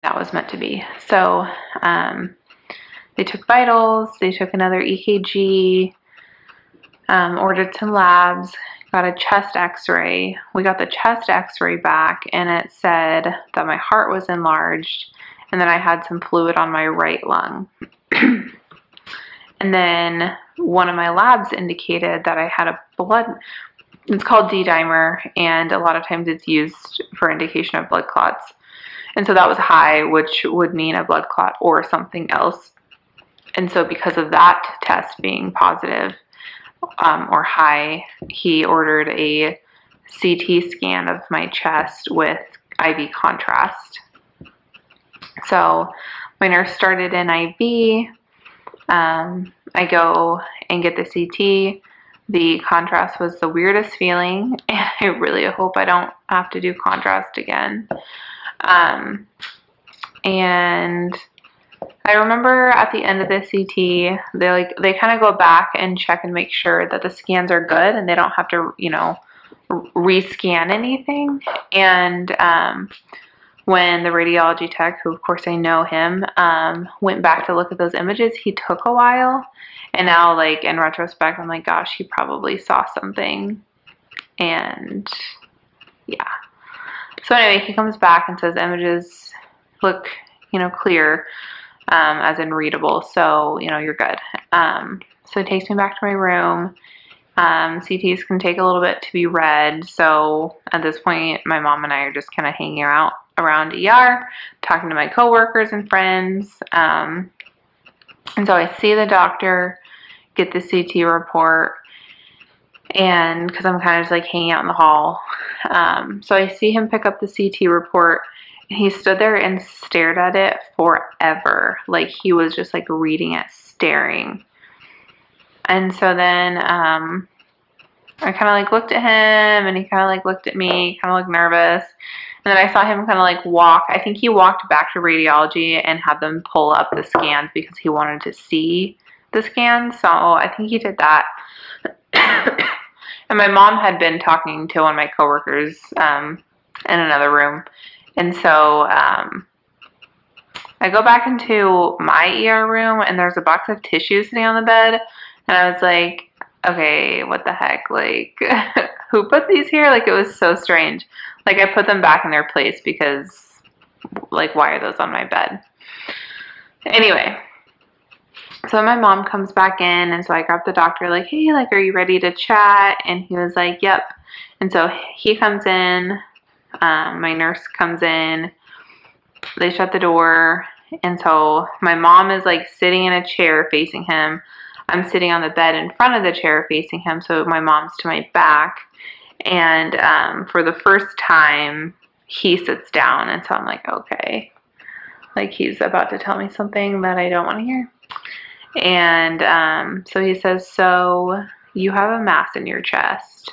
that was meant to be. So they took vitals, they took another EKG, ordered some labs, got a chest x-ray. We got the chest x-ray back and it said that my heart was enlarged and that I had some fluid on my right lung. And then one of my labs indicated that I had a blood, it's called D-dimer, and a lot of times it's used for indication of blood clots. And so that was high, which would mean a blood clot or something else. And so because of that test being positive or high, he ordered a CT scan of my chest with IV contrast. So my nurse started an IV. I go and get the CT. The contrast was the weirdest feeling, and I really hope I don't have to do contrast again. And I remember at the end of the CT, they kind of go back and check and make sure that the scans are good and they don't have to, you know, rescan anything. And when the radiology tech, who of course I know him, went back to look at those images, he took a while. And now, like, in retrospect, I'm like, gosh, he probably saw something. And yeah. So anyway, he comes back and says images look, you know, clear, as in readable. So, you know, you're good. So he takes me back to my room. CTs can take a little bit to be read. So at this point, my mom and I are just kind of hanging out around ER, talking to my coworkers and friends. And so I see the doctor, get the CT report, and because I'm kind of just like hanging out in the hall. So I see him pick up the CT report, and he stood there and stared at it forever. Like he was just like reading it, staring. And so then I kind of like looked at him, and he kind of like looked at me, kind of looked nervous. And then I saw him kind of like walk. I think he walked back to radiology and had them pull up the scans because he wanted to see the scans. So I think he did that. And my mom had been talking to one of my coworkers in another room. And so I go back into my ER room, and there's a box of tissues sitting on the bed. And I was like, okay, what the heck? Like, who put these here? Like, it was so strange. Like, I put them back in their place because, like, why are those on my bed? Anyway, so my mom comes back in, and so I grab the doctor, like, hey, like, are you ready to chat? And he was like, yep. And so he comes in, my nurse comes in, they shut the door, and so my mom is, like, sitting in a chair facing him. I'm sitting on the bed in front of the chair facing him, so my mom's to my back. And for the first time, he sits down, and so I'm like, okay. Like, he's about to tell me something that I don't want to hear. And so he says, so you have a mass in your chest.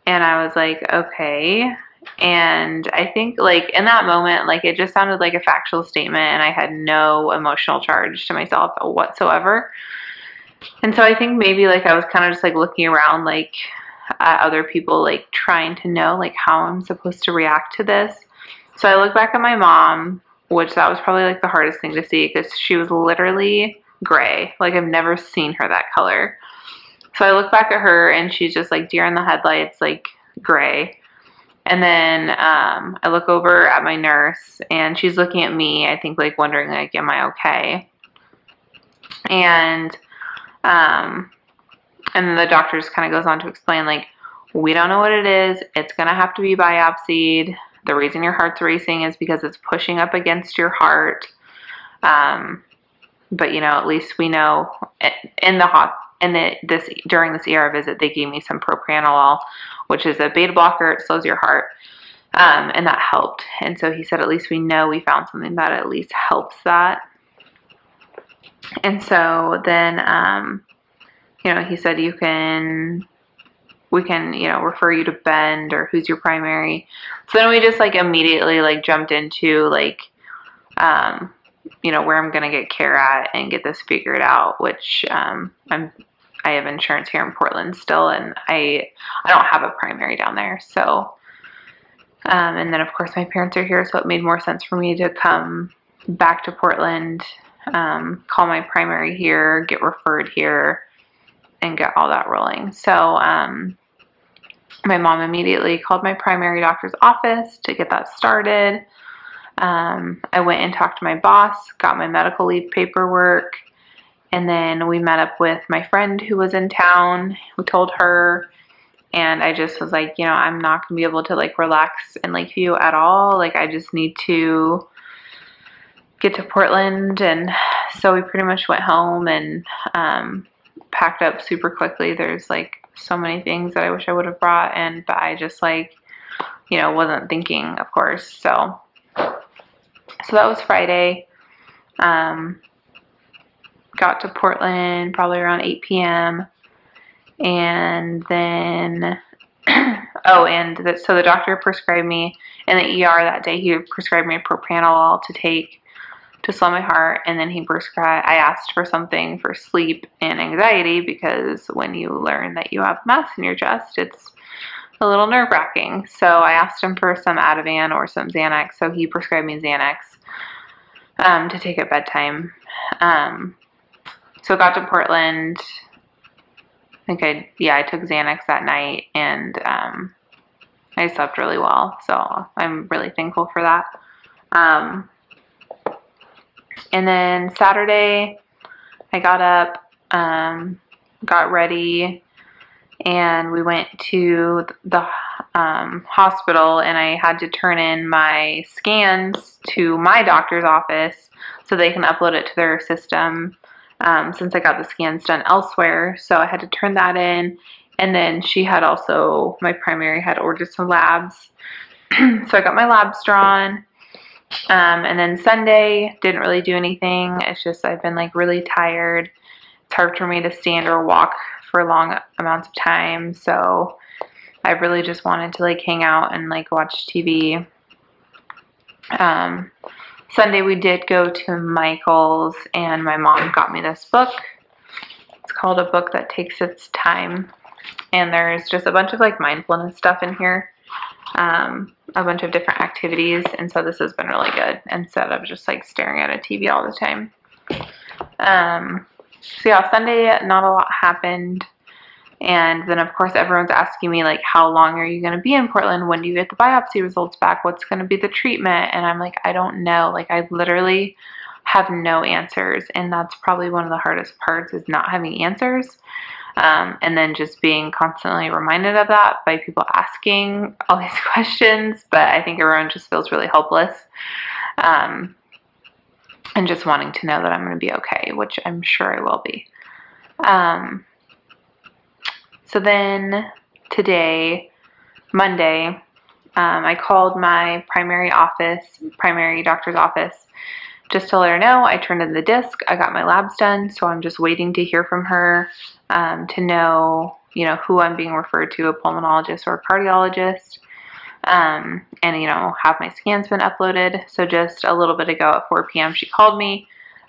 And I was like, okay. And I think, like, in that moment, like, it just sounded like a factual statement, and I had no emotional charge to myself whatsoever. And so I think maybe, like, I was kind of just, like, looking around, like, at other people, like, trying to know, like, how I'm supposed to react to this. So I look back at my mom, which that was probably, like, the hardest thing to see because she was literally gray. Like, I've never seen her that color. So I look back at her, and she's just, like, deer in the headlights, like, gray. And then I look over at my nurse, and she's looking at me, I think, like, wondering, like, am I okay? And then the doctor just kind of goes on to explain, like, we don't know what it is. It's going to have to be biopsied. The reason your heart's racing is because it's pushing up against your heart. But, you know, at least we know during this ER visit, they gave me some propranolol, which is a beta blocker. It slows your heart. And that helped. And so he said, at least we know we found something that at least helps that. And so then, you know, he said, we can, you know, refer you to Bend, or who's your primary. So then we just, like, immediately, like, jumped into, like, you know, where I'm going to get care at and get this figured out, which, I have insurance here in Portland still, and I don't have a primary down there. So, And then of course my parents are here, so it made more sense for me to come back to Portland, call my primary here, get referred here, and get all that rolling. So my mom immediately called my primary doctor's office to get that started. I went and talked to my boss, got my medical leave paperwork, and then we met up with my friend who was in town. We told her, and I just was like, you know, I'm not gonna be able to like relax in Lakeview at all. Like, I just need to get to Portland. And so we pretty much went home and packed up super quickly. There's like so many things that I wish I would have brought, and but I just like, you know, wasn't thinking, of course. So that was Friday. Got to Portland probably around 8 p.m. And then, so the doctor prescribed me in the ER that day. He prescribed me propranolol to take to slow my heart, and then I asked for something for sleep and anxiety, because when you learn that you have mass in your chest, it's a little nerve-wracking. So I asked him for some Ativan or some Xanax, so he prescribed me Xanax to take at bedtime. So I got to Portland. I took Xanax that night, and I slept really well, so I'm really thankful for that. And then Saturday, I got up, got ready, and we went to the hospital, and I had to turn in my scans to my doctor's office so they can upload it to their system, since I got the scans done elsewhere. So I had to turn that in, and then my primary had ordered some labs. So I got my labs drawn. And then Sunday, didn't really do anything. It's just I've been like really tired. It's hard for me to stand or walk for long amounts of time. So I really just wanted to like hang out and like watch TV. Sunday we did go to Michael's, and my mom got me this book. It's called A Book That Takes Its Time. And there's just a bunch of like mindfulness stuff in here. A bunch of different activities, and so this has been really good instead of just like staring at a TV all the time. So yeah, Sunday not a lot happened, and then of course everyone's asking me like, how long are you going to be in Portland? When do you get the biopsy results back? What's going to be the treatment? And I'm like, I don't know. Like, I literally have no answers, and that's probably one of the hardest parts, is not having answers. And then just being constantly reminded of that by people asking all these questions. But I think everyone just feels really helpless, and just wanting to know that I'm going to be okay, which I'm sure I will be. So then today, Monday, I called my primary doctor's office, just to let her know I turned in the disc. I got my labs done, so I'm just waiting to hear from her, to know, you know, who I'm being referred to, a pulmonologist or a cardiologist, and, you know, have my scans been uploaded. So just a little bit ago at 4 p.m. she called me.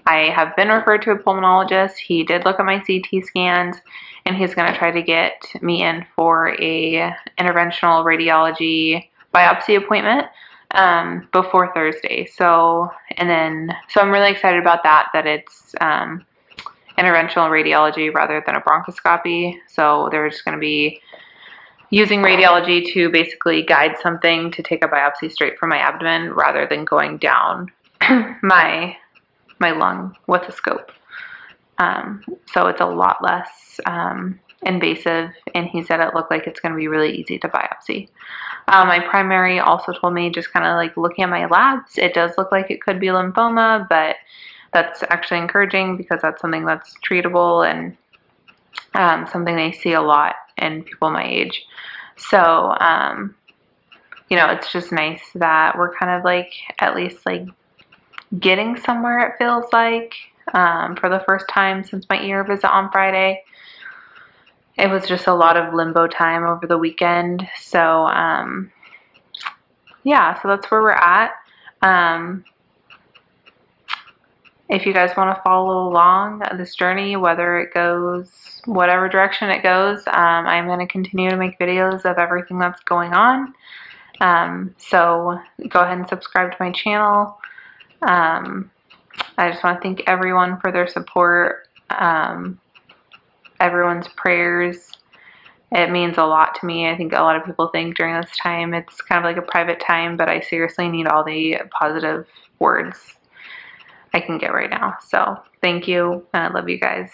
I have been referred to a pulmonologist. He did look at my CT scans, and he's going to try to get me in for a interventional radiology biopsy appointment before Thursday. So I'm really excited about that it's interventional radiology rather than a bronchoscopy. So they're just going to be using radiology to basically guide something to take a biopsy straight from my abdomen, rather than going down my lung with a scope. So it's a lot less invasive, and he said it looked like it's going to be really easy to biopsy. My primary also told me, just kind of like looking at my labs, it does look like it could be lymphoma, but that's actually encouraging, because that's something that's treatable, and something they see a lot in people my age. So, you know, it's just nice that we're kind of like, at least like getting somewhere, it feels like, for the first time since my ER visit on Friday. It was just a lot of limbo time over the weekend. So, yeah, so that's where we're at. If you guys want to follow along this journey, whether it goes, whatever direction it goes, I'm going to continue to make videos of everything that's going on. So go ahead and subscribe to my channel. I just want to thank everyone for their support, everyone's prayers. It means a lot to me. I think a lot of people think during this time it's kind of like a private time, but I seriously need all the positive words I can get right now. So thank you, and I love you guys.